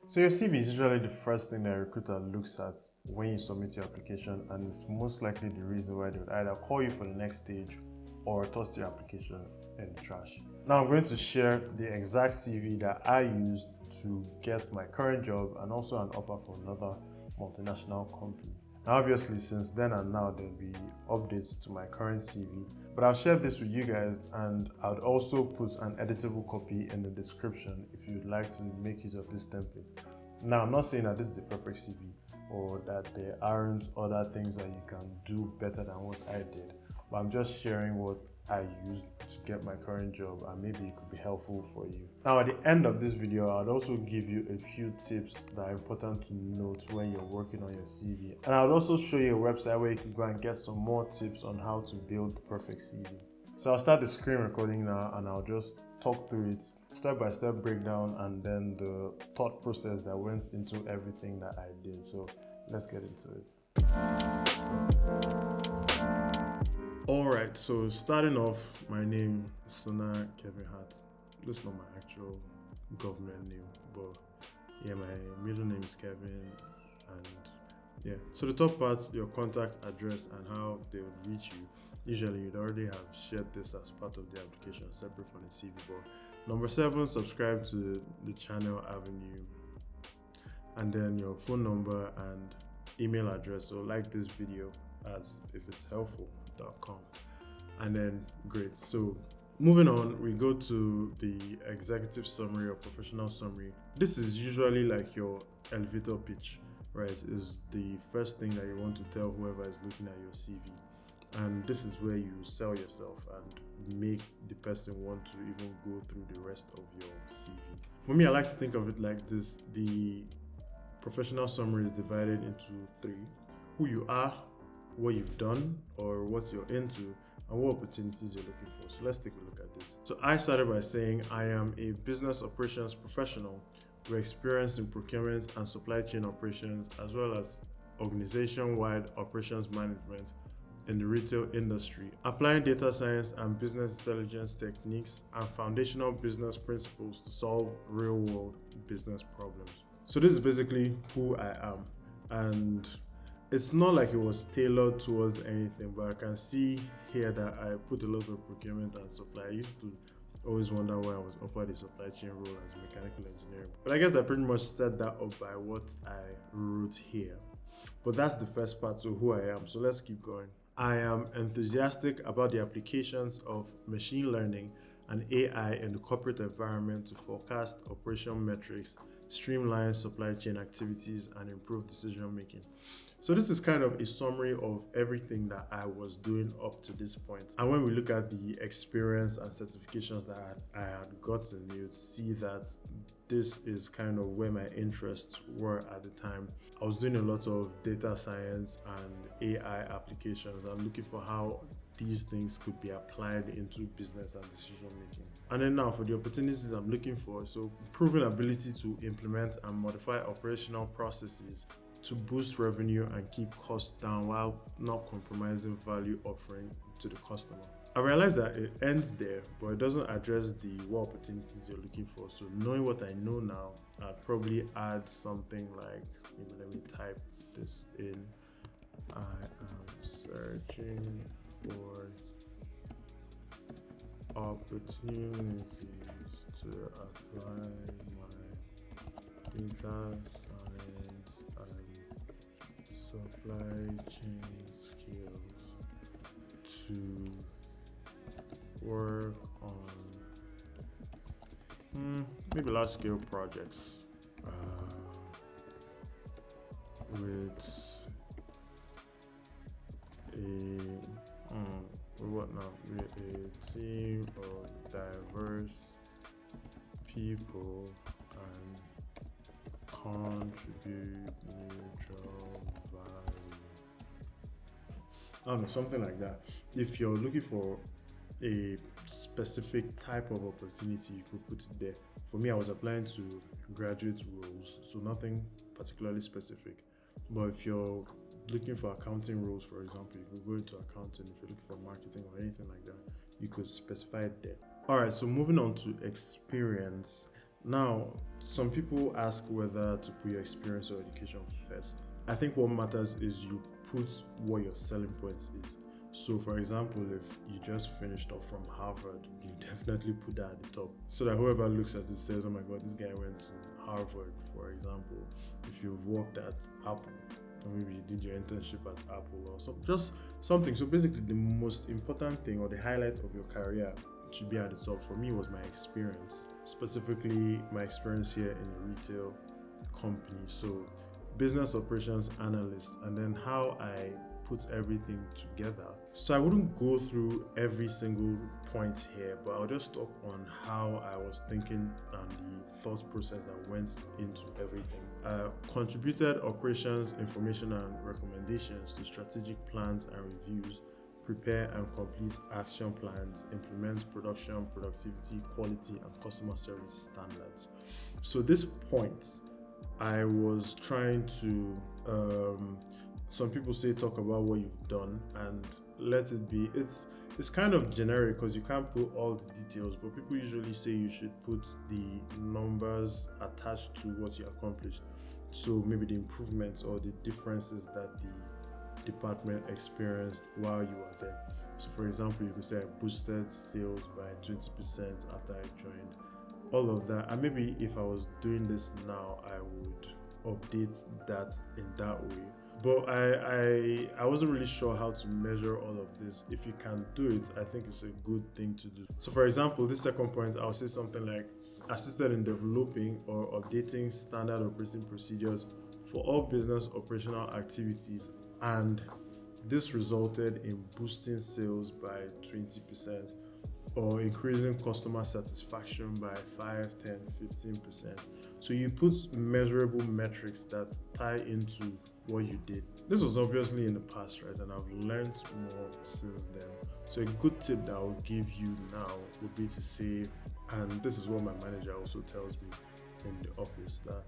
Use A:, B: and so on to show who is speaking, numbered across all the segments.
A: So your CV is usually the first thing that a recruiter looks at when you submit your application, and it's most likely the reason why they would either call you for the next stage or toss your application in the trash. Now I'm going to share the exact CV that I used to get my current job and also an offer for another multinational company. Now obviously since then and now there'll be updates to my current CV, but I'll share this with you guys, and I'd also put an editable copy in the description if you'd like to make use of this template. Now I'm not saying that this is a perfect CV or that there aren't other things that you can do better than what I did, but I'm just sharing what I used to get my current job, and maybe it could be helpful for you. Now at the end of this video, I'll also give you a few tips that are important to note when you're working on your CV, and I'll also show you a website where you can go and get some more tips on how to build the perfect CV. So I'll start the screen recording now, and I'll just talk through it, step-by-step breakdown, and then the thought process that went into everything that I did. So let's get into it. Alright, so starting off, my name is Sona Kevin Hart. This is not my actual government name, but yeah, my middle name is Kevin, and yeah. So the top part, your contact address and how they would reach you. Usually you'd already have shared this as part of the application separate from the CV, but number 7, subscribe to the channel avenue, and then your phone number and email address. So like this video as if it's helpful.com, and then great. So moving on, we go to the executive summary or professional summary. This is usually like your elevator pitch, right? Is the first thing that you want to tell whoever is looking at your CV, and this is where you sell yourself and make the person want to even go through the rest of your CV. For me, I like to think of it like this: the professional summary is divided into 3: who you are, what you've done or what you're into, and what opportunities you're looking for. So let's take a look at this. So I started by saying I am a business operations professional with experience in procurement and supply chain operations, as well as organization-wide operations management in the retail industry, applying data science and business intelligence techniques and foundational business principles to solve real-world business problems. So this is basically who I am, and it's not like it was tailored towards anything, but I can see here that I put a lot of procurement and supply. I used to always wonder why I was offered a supply chain role as mechanical engineering, but I guess I pretty much set that up by what I wrote here. But that's the first part, so who I am. So let's keep going. I am enthusiastic about the applications of machine learning and AI in the corporate environment to forecast operational metrics, streamline supply chain activities, and improve decision making. So this is kind of a summary of everything that I was doing up to this point. And when we look at the experience and certifications that I had gotten, you'd see that this is kind of where my interests were at the time. I was doing a lot of data science and AI applications and looking for how these things could be applied into business and decision making. And then now for the opportunities I'm looking for, so proven ability to implement and modify operational processes to boost revenue and keep costs down while not compromising value offering to the customer. I realize that it ends there, but it doesn't address the what opportunities you're looking for. So knowing what I know now, I'd probably add something like, maybe let me type this in. I am searching for opportunities to apply my data science and supply chain skills to work on maybe large scale projects with a team of diverse people and contribute neutral value. I don't know, something like that. If you're looking for a specific type of opportunity, you could put it there. For me, I was applying to graduate roles, so nothing particularly specific. But if you're looking for accounting roles, for example, you could go into accounting. If you're looking for marketing or anything like that, you could specify it there. All right, so moving on to experience. Now, some people ask whether to put your experience or education first. I think what matters is you put what your selling point is. So, for example, if you just finished off from Harvard, you definitely put that at the top so that whoever looks at it says, oh my God, this guy went to Harvard, for example. If you've worked at Apple, or maybe you did your internship at Apple or just something. So, basically, the most important thing or the highlight of your career should be at the top. For me, was my experience, specifically my experience here in a retail company. So, business operations analyst, and then how I put everything together. So I wouldn't go through every single point here, but I'll just talk on how I was thinking and the thought process that went into everything. Contributed operations, information, and recommendations to strategic plans and reviews, prepare and complete action plans, implement production, productivity, quality, and customer service standards. So this point, I was trying to, some people say talk about what you've done and let it be. It's kind of generic because you can't put all the details, but people usually say you should put the numbers attached to what you accomplished. So maybe the improvements or the differences that the department experienced while you were there. So for example, you could say I boosted sales by 20% after I joined. All of that, and maybe if I was doing this now, I would update that in that way. But I wasn't really sure how to measure all of this. If you can do it, I think it's a good thing to do. So for example, this second point, I'll say something like assisted in developing or updating standard operating procedures for all business operational activities, and this resulted in boosting sales by 20% or increasing customer satisfaction by 5, 10, 15%. So you put measurable metrics that tie into what you did. This was obviously in the past, right? And I've learned more since then. So a good tip that I will give you now would be to say, and this is what my manager also tells me in the office, that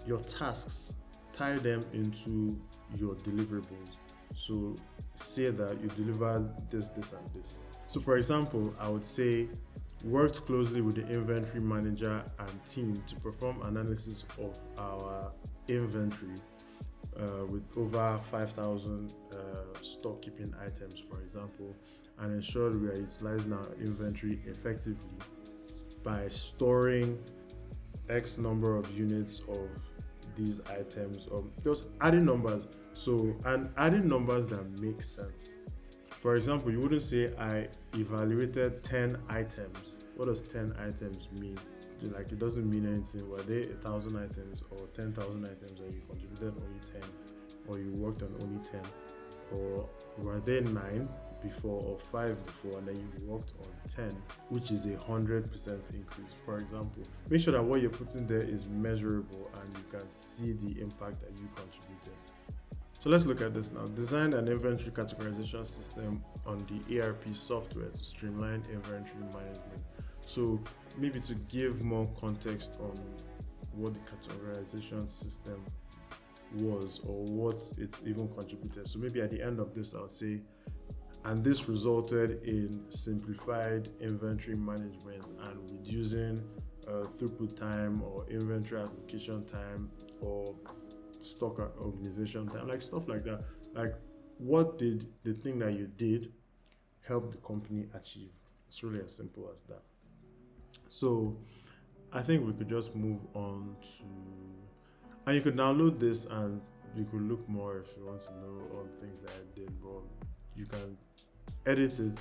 A: your tasks, tie them into your deliverables. So say that you deliver this, this, and this. So for example, I would say worked closely with the inventory manager and team to perform analysis of our inventory with over 5,000 stock keeping items, for example, and ensure we are utilizing our inventory effectively by storing X number of units of these items, just adding numbers. So, and adding numbers that make sense. For example, you wouldn't say I evaluated 10 items. What does 10 items mean? Like, it doesn't mean anything. Were they 1,000 items or 10,000 items and you contributed only 10, or you worked on only 10, or were there 9 before or 5 before and then you worked on 10, which is 100% increase, for example. Make sure that what you're putting there is measurable and you can see the impact that you contributed. So let's look at this now. Design an inventory categorization system on the ERP software to streamline inventory management. So maybe to give more context on what the categorization system was or what it even contributed. So maybe at the end of this, I'll say, and this resulted in simplified inventory management and reducing throughput time or inventory allocation time or stock organization time, like stuff like that. Like, what did the thing that you did help the company achieve? It's really as simple as that. So I think we could just move on to, and you could download this and you could look more if you want to know all the things that I did, but you can edit it,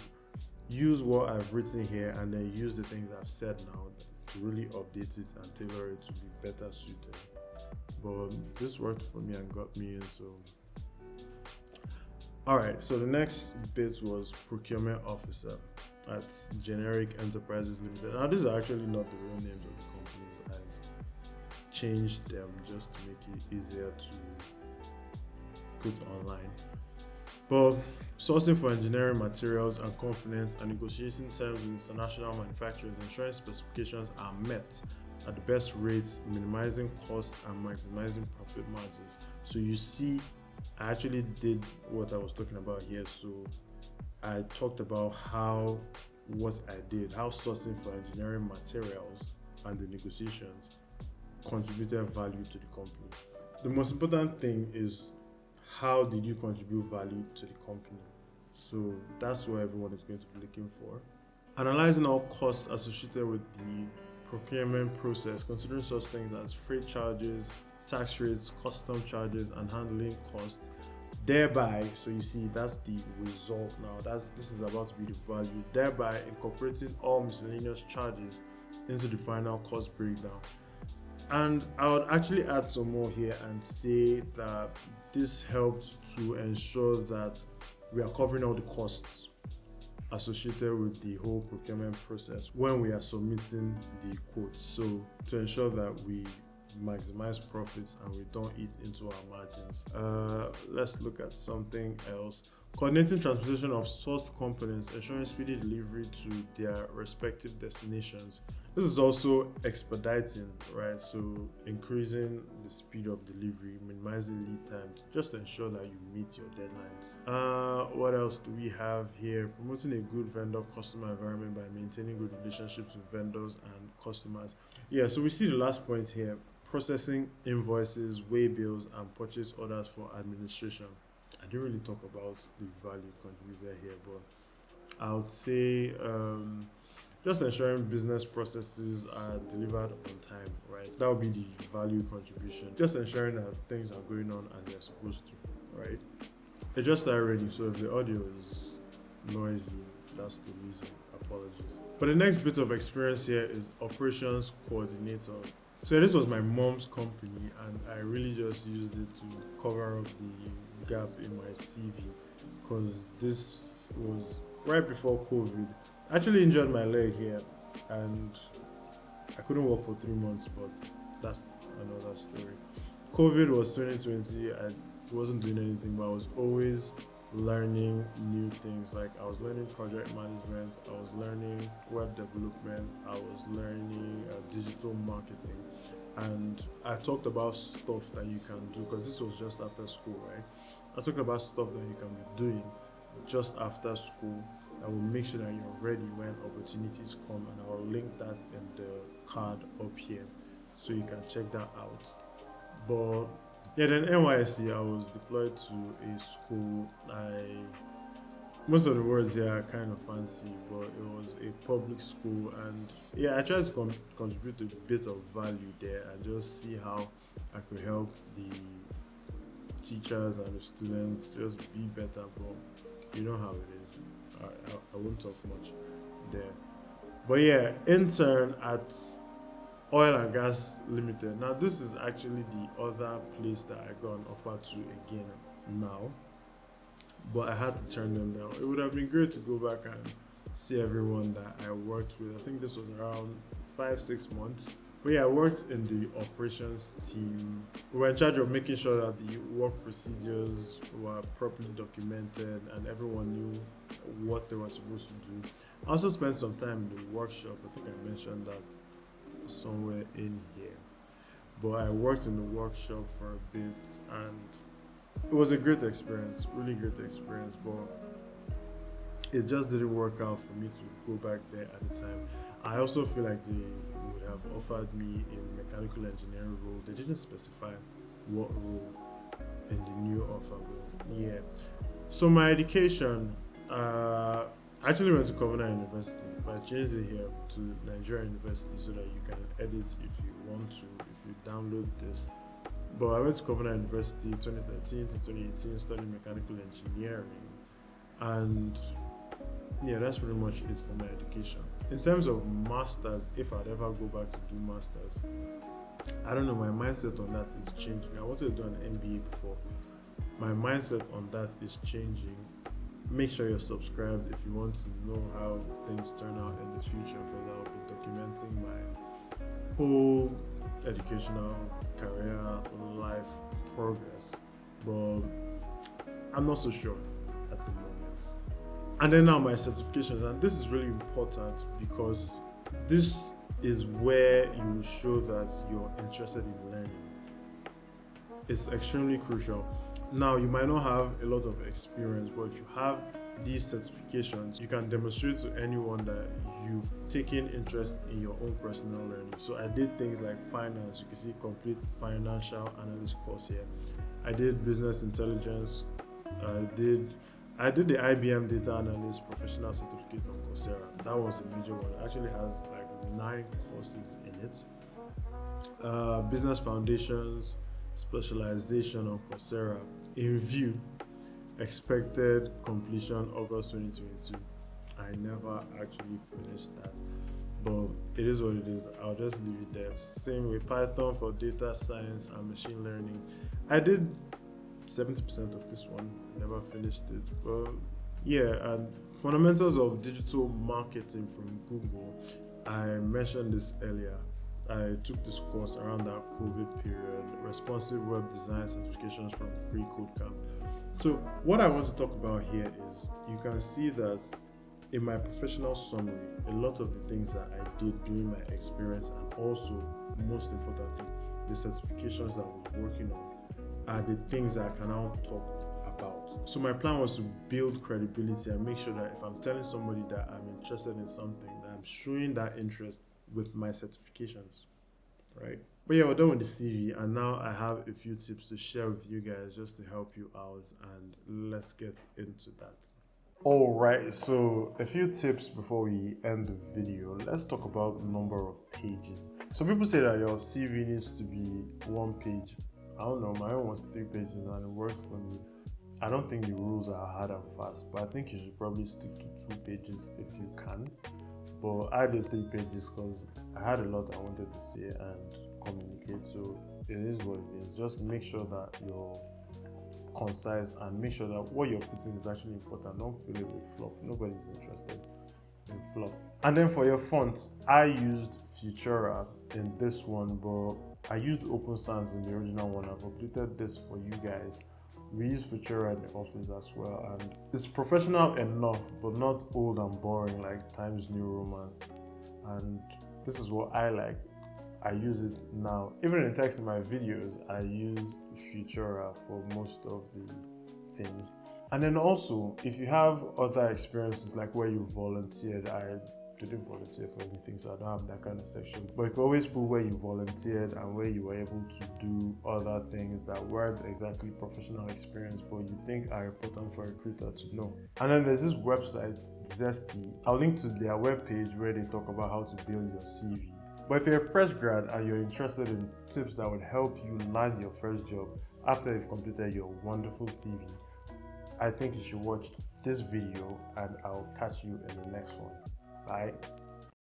A: use what I've written here, and then use the things I've said now to really update it and tailor it to be better suited. But this worked for me and got me in. So all right, so the next bit was procurement officer at Generic Enterprises Limited. Now these are actually not the real names of the companies. I've changed them just to make it easier to put online. But sourcing for engineering materials and components and negotiating terms with international manufacturers, ensuring specifications are met at the best rates, minimizing costs and maximizing profit margins. So you see, I actually did what I was talking about here. So I talked about how sourcing for engineering materials and the negotiations contributed value to the company. The most important thing is, how did you contribute value to the company? So that's what everyone is going to be looking for. Analyzing all costs associated with the procurement process, considering such things as freight charges, tax rates, custom charges, and handling costs. Thereby, so you see, that's the result now. This is about to be the value. Thereby, incorporating all miscellaneous charges into the final cost breakdown. And I would actually add some more here and say that this helps to ensure that we are covering all the costs associated with the whole procurement process when we are submitting the quotes. So to ensure that we maximize profits and we don't eat into our margins. Let's look at something else. Coordinating transportation of sourced components, ensuring speedy delivery to their respective destinations. This is also expediting, right? So increasing the speed of delivery, minimizing lead times, just to ensure that you meet your deadlines. What else do we have here? Promoting a good vendor-customer environment by maintaining good relationships with vendors and customers. Yeah, so we see the last point here. Processing invoices, weigh bills, and purchase orders for administration. I didn't really talk about the value contributed here, but I would say just ensuring business processes are delivered on time, right? That would be the value contribution. Just ensuring that things are going on as they're supposed to, right? It just started raining, so if the audio is noisy, that's the reason. Apologies. But the next bit of experience here is operations coordinator. So this was my mom's company, and I really just used it to cover up the gap in my CV, because this was right before COVID. I actually injured my leg here, and I couldn't work for 3 months, but that's another story. COVID was 2020. I wasn't doing anything, but I was always learning new things. Like I was learning project management, I was learning web development, I was learning digital marketing, and I talked about stuff that you can do, because this was just after school, right? I talked about stuff that you can be doing just after school that will make sure that you're ready when opportunities come, and I will link that in the card up here so you can check that out. But yeah, then NYSC, I was deployed to a school. Most of the words here are kind of fancy, but it was a public school, and yeah, I tried to contribute a bit of value there and just see how I could help the teachers and the students just be better. But you know how it is. I won't talk much there. But yeah, intern at Oil and Gas Limited. Now, this is actually the other place that I got an offer to again now, but I had to turn them down. It would have been great to go back and see everyone that I worked with. I think this was around 5-6 months. But yeah, I worked in the operations team. We were in charge of making sure that the work procedures were properly documented and everyone knew what they were supposed to do. I also spent some time in the workshop. I think I mentioned that somewhere in here, but I worked in the workshop for a bit, and it was a great experience, really great experience, but it just didn't work out for me to go back there at the time. I also feel like they would have offered me a mechanical engineering role. They didn't specify what role in the new offer, but yeah. So my education, I actually went to Covenant University, but I changed it here to Nigeria University so that you can edit if you want to, if you download this. But I went to Covenant University 2013 to 2018 studying mechanical engineering, and yeah, that's pretty much it for my education. In terms of masters, if I'd ever go back to do masters, I don't know, my mindset on that is changing. I wanted to do an MBA before. My mindset on that is changing. Make sure you're subscribed if you want to know how things turn out in the future, because I'll be documenting my whole educational career life progress, but I'm not so sure at the moment. And then now my certifications, and this is really important because this is where you show that you're interested in learning. It's extremely crucial. Now, you might not have a lot of experience, but if you have these certifications, you can demonstrate to anyone that you've taken interest in your own personal learning. So I did things like finance. You can see complete financial analyst course here. I did business intelligence. I did the IBM data analyst professional certificate on Coursera. That was a major one. It actually has like 9 courses in it. Business foundations, specialization on Coursera. In view, expected completion August 2022. I never actually finished that, but it is what it is. I'll just leave it there. Same with Python for data science and machine learning. I did 70% of this one, never finished it, but yeah. And fundamentals of digital marketing from Google, I mentioned this earlier. I took this course around that COVID period. Responsive web design certifications from Free Code Camp. So what I want to talk about here is, you can see that in my professional summary, a lot of the things that I did during my experience, and also most importantly, the certifications that I was working on, are the things that I can now talk about. So my plan was to build credibility and make sure that if I'm telling somebody that I'm interested in something, that I'm showing that interest with my certifications, right? But yeah, we're done with the CV, and now I have a few tips to share with you guys just to help you out, and let's get into that. All right, so a few tips before we end the video. Let's talk about the number of pages. So people say that your CV needs to be 1 page. I don't know, my own was 3 pages and it works for me. I don't think the rules are hard and fast, but I think you should probably stick to 2 pages if you can. But I did 3 pages because I had a lot I wanted to say and communicate. So it is what it is. Just make sure that you're concise and make sure that what you're putting is actually important. Don't fill it with fluff. Nobody's interested in fluff. And then for your font, I used Futura in this one, but I used Open Sans in the original one. I've updated this for you guys. We use Futura in the office as well, and it's professional enough, but not old and boring like Times New Roman. And this is what I like. I use it now. Even in text in my videos, I use Futura for most of the things. And then also, if you have other experiences like where you volunteered, I didn't volunteer for anything, so I don't have that kind of section. But you can always put where you volunteered and where you were able to do other things that weren't exactly professional experience, but you think are important for a recruiter to know. And then there's this website, Zesty. I'll link to their webpage where they talk about how to build your CV. But if you're a fresh grad and you're interested in tips that would help you land your first job after you've completed your wonderful CV, I think you should watch this video, and I'll catch you in the next one. Bye.